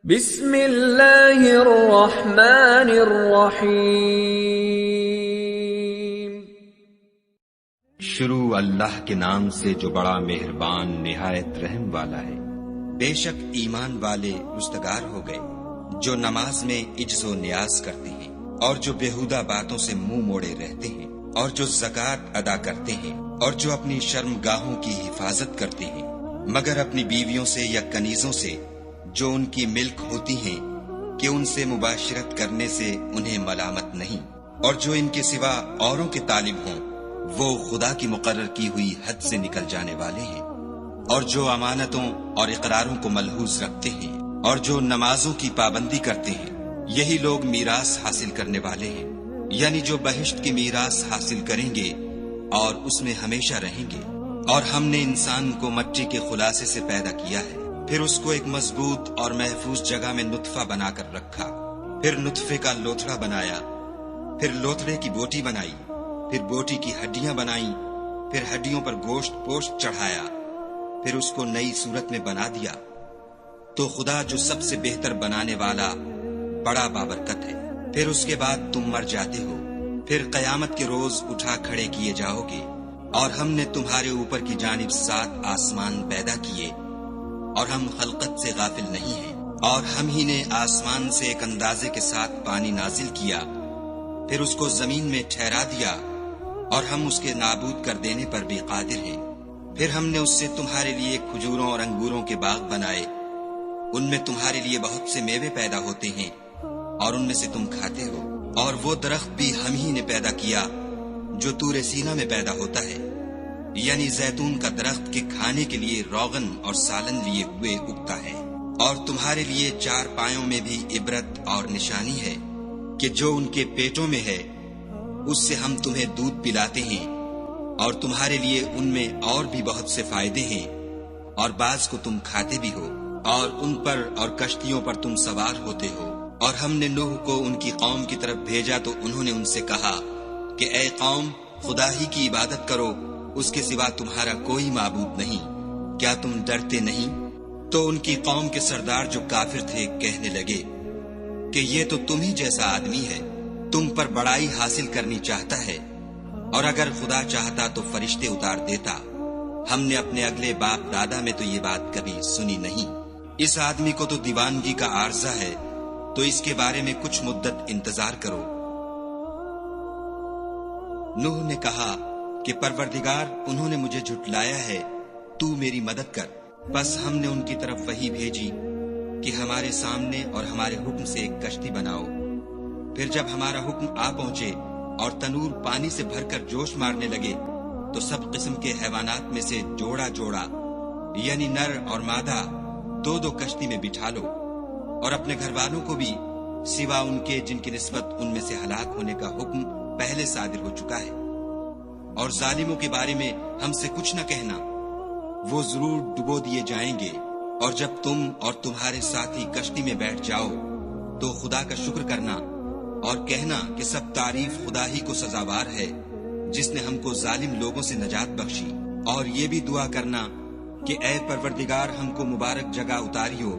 بسم اللہ الرحمن الرحیم۔ شروع اللہ کے نام سے جو بڑا مہربان نہایت رحم والا ہے۔ بے شک ایمان والے رستگار ہو گئے جو نماز میں عجز و نیاز کرتے ہیں اور جو بیہودہ باتوں سے منہ موڑے رہتے ہیں اور جو زکوٰۃ ادا کرتے ہیں اور جو اپنی شرم گاہوں کی حفاظت کرتے ہیں مگر اپنی بیویوں سے یا کنیزوں سے جو ان کی ملک ہوتی ہیں کہ ان سے مباشرت کرنے سے انہیں ملامت نہیں، اور جو ان کے سوا اوروں کے طالب ہوں وہ خدا کی مقرر کی ہوئی حد سے نکل جانے والے ہیں، اور جو امانتوں اور اقراروں کو ملحوظ رکھتے ہیں اور جو نمازوں کی پابندی کرتے ہیں یہی لوگ میراث حاصل کرنے والے ہیں، یعنی جو بہشت کی میراث حاصل کریں گے اور اس میں ہمیشہ رہیں گے۔ اور ہم نے انسان کو مٹی کے خلاصے سے پیدا کیا ہے، پھر اس کو ایک مضبوط اور محفوظ جگہ میں نطفہ بنا کر رکھا، پھر نطفے کا لوتھڑا بنایا، پھر لوتھڑے کی بوٹی بنائی، پھر بوٹی کی ہڈیاں بنائیں، پھر ہڈیوں پر گوشت پوشت چڑھایا، پھر اس کو نئی صورت میں بنا دیا۔ تو خدا جو سب سے بہتر بنانے والا بڑا بابرکت ہے۔ پھر اس کے بعد تم مر جاتے ہو، پھر قیامت کے روز اٹھا کھڑے کیے جاؤ گے، اور ہم نے تمہارے اوپر کی جانب 7 آسمان پیدا کیے اور ہم خلقت سے غافل نہیں ہیں، اور ہم ہی نے آسمان سے ایک اندازے کے ساتھ پانی نازل کیا، پھر اس کو زمین میں ٹھہرا دیا، اور ہم اس کے نابود کر دینے پر بھی قادر ہیں۔ پھر ہم نے اس سے تمہارے لیے کھجوروں اور انگوروں کے باغ بنائے، ان میں تمہارے لیے بہت سے میوے پیدا ہوتے ہیں اور ان میں سے تم کھاتے ہو، اور وہ درخت بھی ہم ہی نے پیدا کیا جو طور سینا میں پیدا ہوتا ہے، یعنی زیتون کا درخت کے کھانے کے لیے روغن اور سالن لیے ہوئے اگتا ہے۔ اور تمہارے لیے 4 پایوں میں بھی عبرت اور نشانی ہے کہ جو ان کے پیٹوں میں ہے اس سے ہم تمہیں دودھ پلاتے ہیں، اور تمہارے لیے ان میں اور بھی بہت سے فائدے ہیں، اور بعض کو تم کھاتے بھی ہو، اور ان پر اور کشتیوں پر تم سوار ہوتے ہو۔ اور ہم نے نوح کو ان کی قوم کی طرف بھیجا تو انہوں نے ان سے کہا کہ اے قوم، خدا ہی کی عبادت کرو، اس کے سوا تمہارا کوئی معبود نہیں، کیا تم ڈرتے نہیں؟ تو ان کی قوم کے سردار جو کافر تھے کہنے لگے کہ یہ تو تم ہی جیسا آدمی ہے، تم پر بڑائی حاصل کرنی چاہتا ہے، اور اگر خدا چاہتا تو فرشتے اتار دیتا، ہم نے اپنے اگلے باپ دادا میں تو یہ بات کبھی سنی نہیں۔ اس آدمی کو تو دیوانگی کا عارضہ ہے، تو اس کے بارے میں کچھ مدت انتظار کرو۔ نوح نے کہا کہ پروردگار، انہوں نے مجھے جھٹلایا ہے، تو میری مدد کر۔ بس ہم نے ان کی طرف وحی بھیجی کہ ہمارے سامنے اور ہمارے حکم سے ایک کشتی بناؤ۔ پھر جب ہمارا حکم آ پہنچے اور تنور پانی سے بھر کر جوش مارنے لگے تو سب قسم کے حیوانات میں سے جوڑا جوڑا، یعنی نر اور مادہ، 2 کشتی میں بٹھا لو، اور اپنے گھر والوں کو بھی سوا ان کے جن کی نسبت ان میں سے ہلاک ہونے کا حکم پہلے صادر ہو چکا ہے۔ اور ظالموں کے بارے میں ہم سے کچھ نہ کہنا، وہ ضرور ڈبو دیے جائیں گے۔ اور جب تم اور تمہارے ساتھی کشتی میں بیٹھ جاؤ تو خدا کا شکر کرنا اور کہنا کہ سب تعریف خدا ہی کو سزاوار ہے جس نے ہم کو ظالم لوگوں سے نجات بخشی، اور یہ بھی دعا کرنا کہ اے پروردگار، ہم کو مبارک جگہ اتاریو،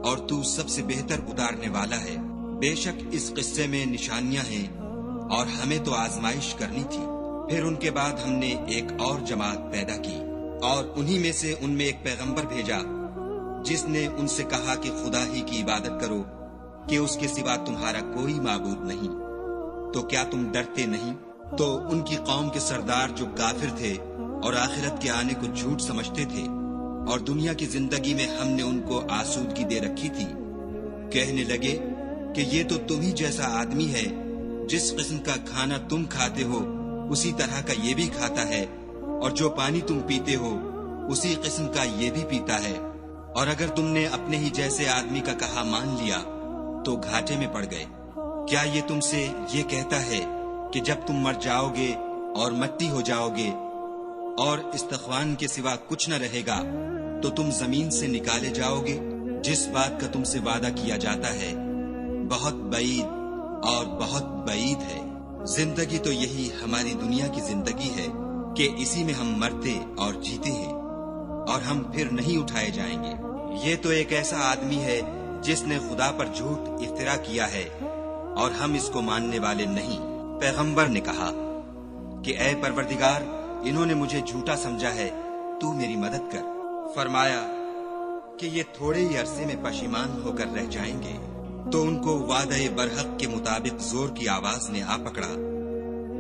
اور تو سب سے بہتر اتارنے والا ہے۔ بے شک اس قصے میں نشانیاں ہیں اور ہمیں تو آزمائش کرنی تھی۔ پھر ان کے بعد ہم نے ایک اور جماعت پیدا کی، اور انہی میں سے ان میں ایک پیغمبر بھیجا جس نے ان سے کہا کہ خدا ہی کی عبادت کرو کہ اس کے سوا تمہارا کوئی معبود نہیں، تو کیا تم ڈرتے نہیں؟ تو ان کی قوم کے سردار جو کافر تھے اور آخرت کے آنے کو جھوٹ سمجھتے تھے اور دنیا کی زندگی میں ہم نے ان کو آسودگی دے رکھی تھی، کہنے لگے کہ یہ تو تم ہی جیسا آدمی ہے، جس قسم کا کھانا تم کھاتے ہو اسی طرح کا یہ بھی کھاتا ہے، اور جو پانی تم پیتے ہو اسی قسم کا یہ بھی پیتا ہے، اور اگر تم نے اپنے ہی جیسے آدمی کا کہا مان لیا تو گھاٹے میں پڑ گئے۔ کیا یہ تم سے یہ کہتا ہے کہ جب تم مر جاؤ گے اور مٹی ہو جاؤ گے اور استخوان کے سوا کچھ نہ رہے گا تو تم زمین سے نکالے جاؤ گے؟ جس بات کا تم سے وعدہ کیا جاتا ہے بہت بعید اور بہت بعید ہے۔ زندگی تو یہی ہماری دنیا کی زندگی ہے کہ اسی میں ہم مرتے اور جیتے ہیں، اور ہم پھر نہیں اٹھائے جائیں گے۔ یہ تو ایک ایسا آدمی ہے جس نے خدا پر جھوٹ افترا کیا ہے اور ہم اس کو ماننے والے نہیں۔ پیغمبر نے کہا کہ اے پروردگار، انہوں نے مجھے جھوٹا سمجھا ہے، تو میری مدد کر۔ فرمایا کہ یہ تھوڑے ہی عرصے میں پشیمان ہو کر رہ جائیں گے۔ تو ان کو وعدہ برحق کے مطابق زور کی آواز نے آ پکڑا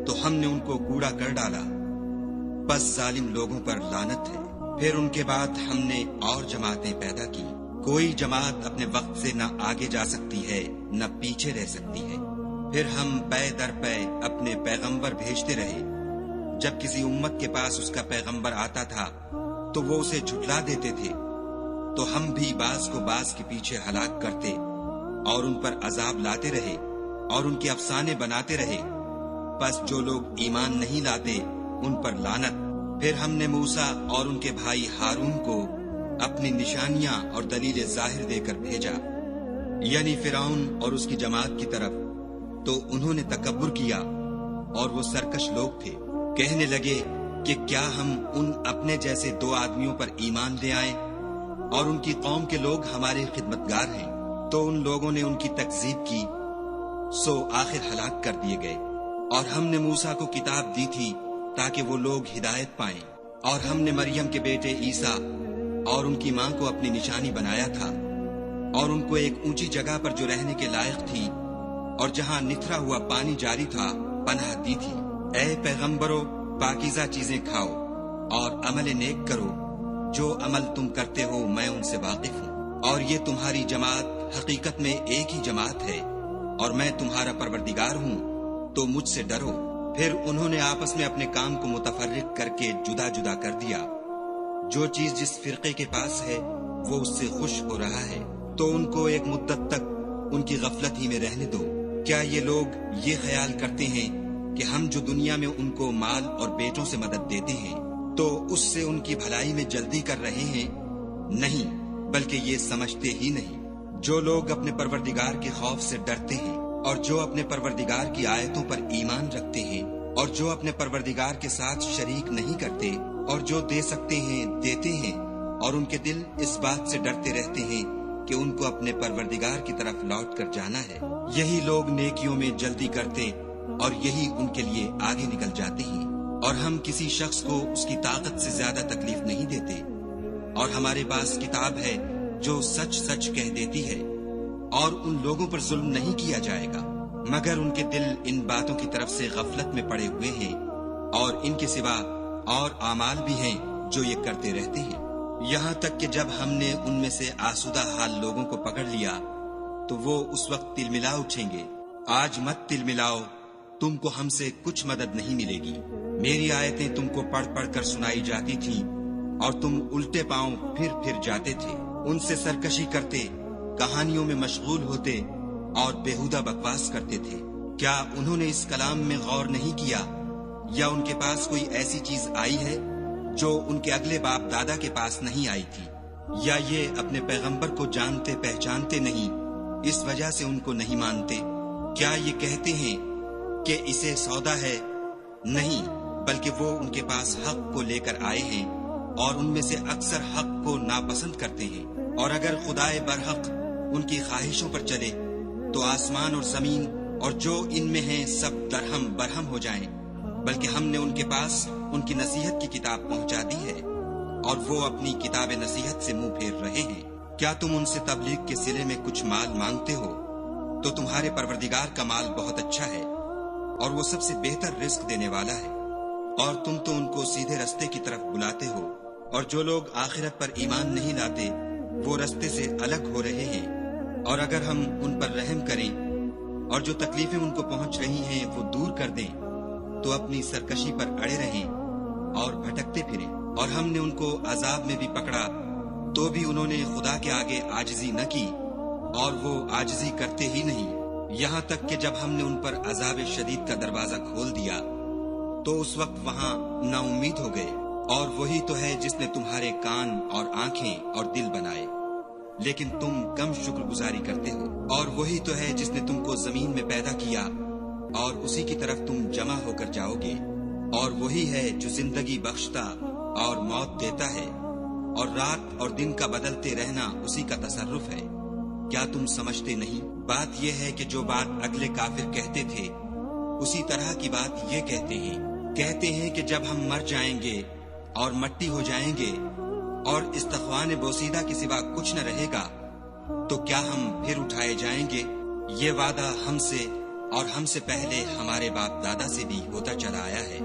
تو ہم نے ان کو کوڑا کر ڈالا۔ بس ظالم لوگوں پر لعنت ہے۔ پھر ان کے بعد ہم نے اور جماعتیں پیدا کی۔ کوئی جماعت اپنے وقت سے نہ آگے جا سکتی ہے نہ پیچھے رہ سکتی ہے۔ پھر ہم پے در پے اپنے پیغمبر بھیجتے رہے۔ جب کسی امت کے پاس اس کا پیغمبر آتا تھا تو وہ اسے جھٹلا دیتے تھے، تو ہم بھی بعض کو بعض کے پیچھے ہلاک کرتے اور ان پر عذاب لاتے رہے اور ان کے افسانے بناتے رہے۔ بس جو لوگ ایمان نہیں لاتے ان پر لعنت۔ پھر ہم نے موسیٰ اور ان کے بھائی ہارون کو اپنی نشانیاں اور دلیل ظاہر دے کر بھیجا، یعنی فرعون اور اس کی جماعت کی طرف، تو انہوں نے تکبر کیا اور وہ سرکش لوگ تھے۔ کہنے لگے کہ کیا ہم ان اپنے جیسے دو آدمیوں پر ایمان لے آئیں اور ان کی قوم کے لوگ ہمارے خدمتگار ہیں؟ تو ان لوگوں نے ان کی تکذیب کی، سو آخر ہلاک کر دیے گئے۔ اور ہم نے موسیٰ کو کتاب دی تھی تاکہ وہ لوگ ہدایت پائیں، اور ہم نے مریم کے بیٹے عیسیٰ اور ان کی ماں کو اپنی نشانی بنایا تھا، اور ان کو ایک اونچی جگہ پر جو رہنے کے لائق تھی اور جہاں نتھرا ہوا پانی جاری تھا پناہ دی تھی۔ اے پیغمبرو، پاکیزہ چیزیں کھاؤ اور عمل نیک کرو، جو عمل تم کرتے ہو میں ان سے واقف ہوں، اور یہ تمہاری جماعت حقیقت میں ایک ہی جماعت ہے، اور میں تمہارا پروردگار ہوں، تو مجھ سے ڈرو۔ پھر انہوں نے آپس میں اپنے کام کو متفرق کر کے جدا جدا کر دیا۔ جو چیز جس فرقے کے پاس ہے وہ اس سے خوش ہو رہا ہے، تو ان کو ایک مدت تک ان کی غفلت ہی میں رہنے دو۔ کیا یہ لوگ یہ خیال کرتے ہیں کہ ہم جو دنیا میں ان کو مال اور بیٹوں سے مدد دیتے ہیں تو اس سے ان کی بھلائی میں جلدی کر رہے ہیں؟ نہیں، بلکہ یہ سمجھتے ہی نہیں۔ جو لوگ اپنے پروردگار کے خوف سے ڈرتے ہیں اور جو اپنے پروردگار کی آیتوں پر ایمان رکھتے ہیں اور جو اپنے پروردگار کے ساتھ شریک نہیں کرتے اور جو دے سکتے ہیں دیتے ہیں، اور ان کے دل اس بات سے ڈرتے رہتے ہیں کہ ان کو اپنے پروردگار کی طرف لوٹ کر جانا ہے، یہی لوگ نیکیوں میں جلدی کرتے اور یہی ان کے لیے آگے نکل جاتے ہیں۔ اور ہم کسی شخص کو اس کی طاقت سے زیادہ تکلیف نہیں دیتے، اور ہمارے پاس کتاب ہے جو سچ سچ کہہ دیتی ہے، اور ان لوگوں پر ظلم نہیں کیا جائے گا، مگر ان کے دل ان باتوں کی طرف سے غفلت میں پڑے ہوئے ہیں، اور ان کے سوا اور اعمال بھی ہیں جو یہ کرتے رہتے ہیں۔ یہاں تک کہ جب ہم نے ان میں سے آسودہ حال لوگوں کو پکڑ لیا تو وہ اس وقت تل ملا اٹھیں گے۔ آج مت تل ملاؤ، تم کو ہم سے کچھ مدد نہیں ملے گی۔ میری آیتیں تم کو پڑھ پڑھ کر سنائی جاتی تھیں اور تم الٹے پاؤں پھر جاتے تھے، ان سے سرکشی کرتے، کہانیوں میں مشغول ہوتے اور بیہودہ بکواس کرتے تھے۔ کیا انہوں نے اس کلام میں غور نہیں کیا، یا ان کے پاس کوئی ایسی چیز آئی ہے جو ان کے اگلے باپ دادا کے پاس نہیں آئی تھی، یا یہ اپنے پیغمبر کو جانتے پہچانتے نہیں اس وجہ سے ان کو نہیں مانتے؟ کیا یہ کہتے ہیں کہ اسے سودا ہے؟ نہیں، بلکہ وہ ان کے پاس حق کو لے کر آئے ہیں، اور ان میں سے اکثر حق کو ناپسند کرتے ہیں۔ اور اگر خدائے برحق ان کی خواہشوں پر چلے تو آسمان اور زمین اور جو ان میں ہیں سب درہم برہم ہو جائیں، بلکہ ہم نے ان کے پاس ان کی نصیحت کی کتاب پہنچا دی ہے، اور وہ اپنی کتاب نصیحت سے منہ پھیر رہے ہیں۔ کیا تم ان سے تبلیغ کے صلے میں کچھ مال مانگتے ہو؟ تو تمہارے پروردگار کا مال بہت اچھا ہے، اور وہ سب سے بہتر رزق دینے والا ہے، اور تم تو ان کو سیدھے رستے کی طرف بلاتے ہو، اور جو لوگ آخرت پر ایمان نہیں لاتے وہ رستے سے الگ ہو رہے ہیں۔ اور اگر ہم ان پر رحم کریں اور جو تکلیفیں ان کو پہنچ رہی ہیں وہ دور کر دیں تو اپنی سرکشی پر اڑے رہیں اور بھٹکتے پھریں۔ اور ہم نے ان کو عذاب میں بھی پکڑا تو بھی انہوں نے خدا کے آگے عاجزی نہ کی، اور وہ عاجزی کرتے ہی نہیں، یہاں تک کہ جب ہم نے ان پر عذاب شدید کا دروازہ کھول دیا تو اس وقت وہاں نا امید ہو گئے۔ اور وہی تو ہے جس نے تمہارے کان اور آنکھیں اور دل بنائے، لیکن تم کم شکر گزاری کرتے ہو۔ اور وہی تو ہے جس نے تم کو زمین میں پیدا کیا اور اسی کی طرف تم جمع ہو کر جاؤ گے۔ اور وہی ہے جو زندگی بخشتا اور موت دیتا ہے، اور رات اور دن کا بدلتے رہنا اسی کا تصرف ہے۔ کیا تم سمجھتے نہیں؟ بات یہ ہے کہ جو بات اگلے کافر کہتے تھے اسی طرح کی بات یہ کہتے ہیں کہ جب ہم مر جائیں گے اور مٹی ہو جائیں گے اور استخوان بوسیدہ کے سوا کچھ نہ رہے گا تو کیا ہم پھر اٹھائے جائیں گے؟ یہ وعدہ ہم سے اور ہم سے پہلے ہمارے باپ دادا سے بھی ہوتا چلا آیا ہے۔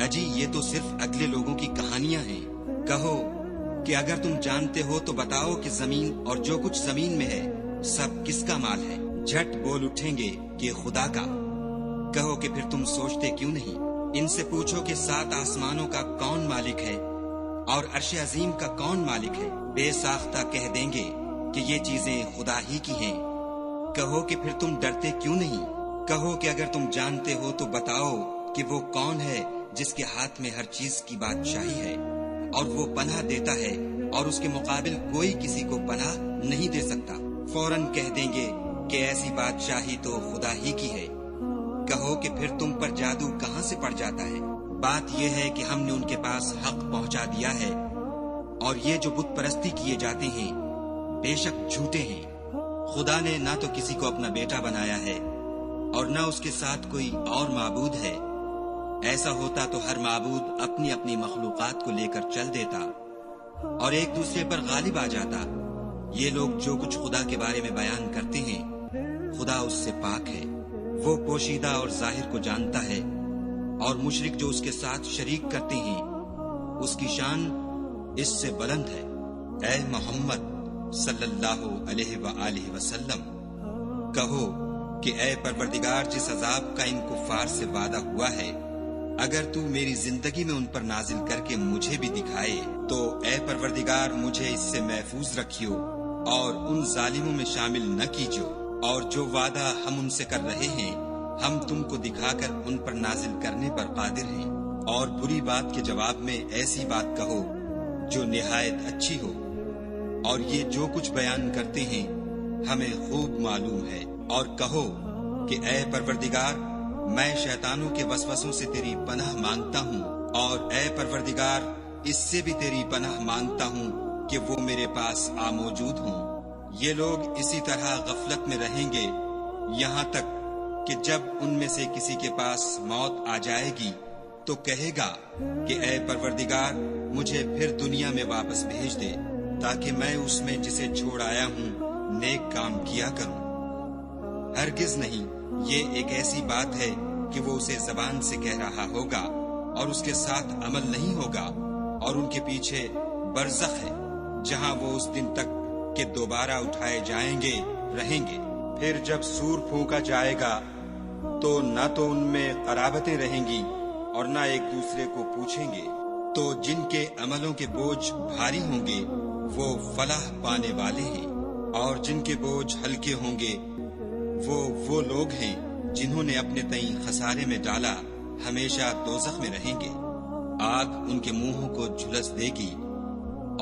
اجی یہ تو صرف اگلے لوگوں کی کہانیاں ہیں۔ کہو کہ اگر تم جانتے ہو تو بتاؤ کہ زمین اور جو کچھ زمین میں ہے سب کس کا مال ہے؟ جھٹ بول اٹھیں گے کہ خدا کا۔ کہو کہ پھر تم سوچتے کیوں نہیں؟ ان سے پوچھو کہ 7 آسمانوں کا کون مالک ہے اور عرش عظیم کا کون مالک ہے؟ بے ساختہ کہہ دیں گے کہ یہ چیزیں خدا ہی کی ہیں۔ کہو کہ پھر تم ڈرتے کیوں نہیں؟ کہو کہ اگر تم جانتے ہو تو بتاؤ کہ وہ کون ہے جس کے ہاتھ میں ہر چیز کی بادشاہی ہے اور وہ پناہ دیتا ہے اور اس کے مقابل کوئی کسی کو پناہ نہیں دے سکتا۔ فوراً کہہ دیں گے کہ ایسی بادشاہی تو خدا ہی کی ہے۔ کہو کہ پھر تم پر جادو کہاں سے پڑ جاتا ہے؟ بات یہ ہے کہ ہم نے ان کے پاس حق پہنچا دیا ہے اور یہ جو بت پرستی کیے جاتے ہیں بے شک جھوٹے ہیں۔ خدا نے نہ تو کسی کو اپنا بیٹا بنایا ہے اور نہ اس کے ساتھ کوئی اور معبود ہے۔ ایسا ہوتا تو ہر معبود اپنی اپنی مخلوقات کو لے کر چل دیتا اور ایک دوسرے پر غالب آ جاتا۔ یہ لوگ جو کچھ خدا کے بارے میں بیان کرتے ہیں خدا اس سے پاک ہے، وہ پوشیدہ اور ظاہر کو جانتا ہے، اور مشرک جو اس کے ساتھ شریک کرتے ہیں اس کی شان اس سے بلند ہے۔ اے محمد صلی اللہ علیہ وآلہ وسلم کہو کہ اے پروردگار جس عذاب کا ان کفار سے وعدہ ہوا ہے اگر تو میری زندگی میں ان پر نازل کر کے مجھے بھی دکھائے تو اے پروردگار مجھے اس سے محفوظ رکھیو اور ان ظالموں میں شامل نہ کیجو، اور جو وعدہ ہم ان سے کر رہے ہیں ہم تم کو دکھا کر ان پر نازل کرنے پر قادر ہیں، اور بری بات کے جواب میں ایسی بات کہو جو نہایت اچھی ہو، اور یہ جو کچھ بیان کرتے ہیں ہمیں خوب معلوم ہے۔ اور کہو کہ اے پروردگار میں شیطانوں کے وسوسوں سے تیری پناہ مانگتا ہوں، اور اے پروردگار اس سے بھی تیری پناہ مانگتا ہوں کہ وہ میرے پاس آ موجود ہوں۔ یہ لوگ اسی طرح غفلت میں رہیں گے یہاں تک کہ جب ان میں سے کسی کے پاس موت آ جائے گی تو کہے گا کہ اے پروردگار مجھے پھر دنیا میں واپس بھیج دے تاکہ میں اس میں جسے چھوڑ آیا ہوں نیک کام کیا کروں۔ ہرگز نہیں، یہ ایک ایسی بات ہے کہ وہ اسے زبان سے کہہ رہا ہوگا اور اس کے ساتھ عمل نہیں ہوگا، اور ان کے پیچھے برزخ ہے جہاں وہ اس دن تک کہ دوبارہ اٹھائے جائیں گے رہیں گے۔ پھر جب سور پھونکا جائے گا تو نہ تو ان میں قرابتیں رہیں گی اور نہ ایک دوسرے کو پوچھیں گے، تو جن کے عملوں کے بوجھ بھاری ہوں گے وہ فلاح پانے والے ہیں، اور جن کے بوجھ ہلکے ہوں گے وہ لوگ ہیں جنہوں نے اپنے تئیں خسارے میں ڈالا، ہمیشہ دوزخ میں رہیں گے۔ آگ ان کے منہوں کو جھلس دے گی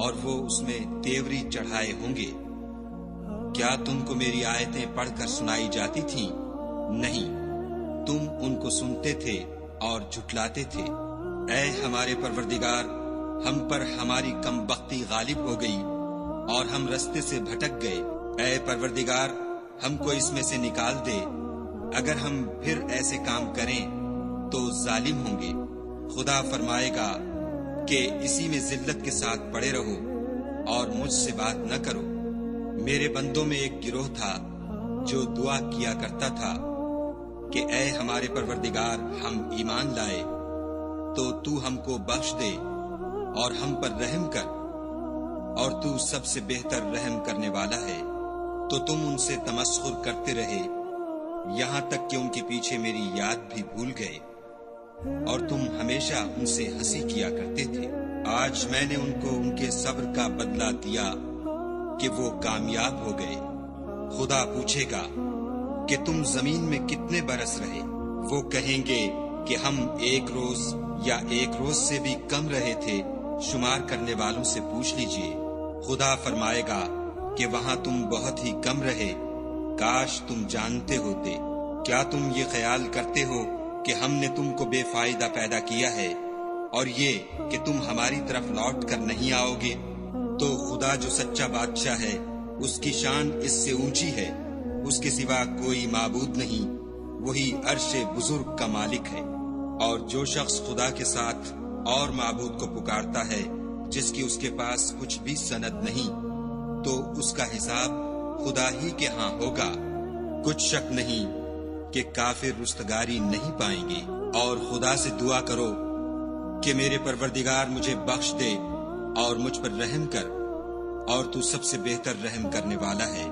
اور وہ اس میں تیوری چڑھائے ہوں گے۔ کیا تم کو میری آیتیں پڑھ کر سنائی جاتی تھیں؟ نہیں، تم ان کو سنتے تھے اور جھٹلاتے تھے۔ اے ہمارے پروردگار ہم پر ہماری کم بختی غالب ہو گئی اور ہم رستے سے بھٹک گئے۔ اے پروردگار ہم کو اس میں سے نکال دے، اگر ہم پھر ایسے کام کریں تو ظالم ہوں گے۔ خدا فرمائے گا کہ اسی میں ذلت کے ساتھ پڑے رہو اور مجھ سے بات نہ کرو۔ میرے بندوں میں ایک گروہ تھا جو دعا کیا کرتا تھا کہ اے ہمارے پروردگار ہم ایمان لائے تو تو ہم کو بخش دے اور ہم پر رحم کر، اور تو سب سے بہتر رحم کرنے والا ہے۔ تو تم ان سے تمسخر کرتے رہے یہاں تک کہ ان کے پیچھے میری یاد بھی بھول گئے، اور تم ہمیشہ ان سے ہنسی کیا کرتے تھے۔ آج میں نے ان کو ان کے صبر کا بدلہ دیا کہ وہ کامیاب ہو گئے۔ خدا پوچھے گا کہ تم زمین میں کتنے برس رہے؟ وہ کہیں گے کہ ہم 1 روز یا 1 روز سے بھی کم رہے تھے، شمار کرنے والوں سے پوچھ لیجئے۔ خدا فرمائے گا کہ وہاں تم بہت ہی کم رہے، کاش تم جانتے ہوتے۔ کیا تم یہ خیال کرتے ہو کہ ہم نے تم کو بے فائدہ پیدا کیا ہے اور یہ کہ تم ہماری طرف لوٹ کر نہیں آؤ گے؟ تو خدا جو سچا بادشاہ ہے اس کی شان اس سے اونچی ہے، اس کے سوا کوئی معبود نہیں، وہی عرش بزرگ کا مالک ہے۔ اور جو شخص خدا کے ساتھ اور معبود کو پکارتا ہے جس کی اس کے پاس کچھ بھی سند نہیں، تو اس کا حساب خدا ہی کے ہاں ہوگا۔ کچھ شک نہیں کہ کافر رستگاری نہیں پائیں گے۔ اور خدا سے دعا کرو کہ میرے پروردگار مجھے بخش دے اور مجھ پر رحم کر، اور تو سب سے بہتر رحم کرنے والا ہے۔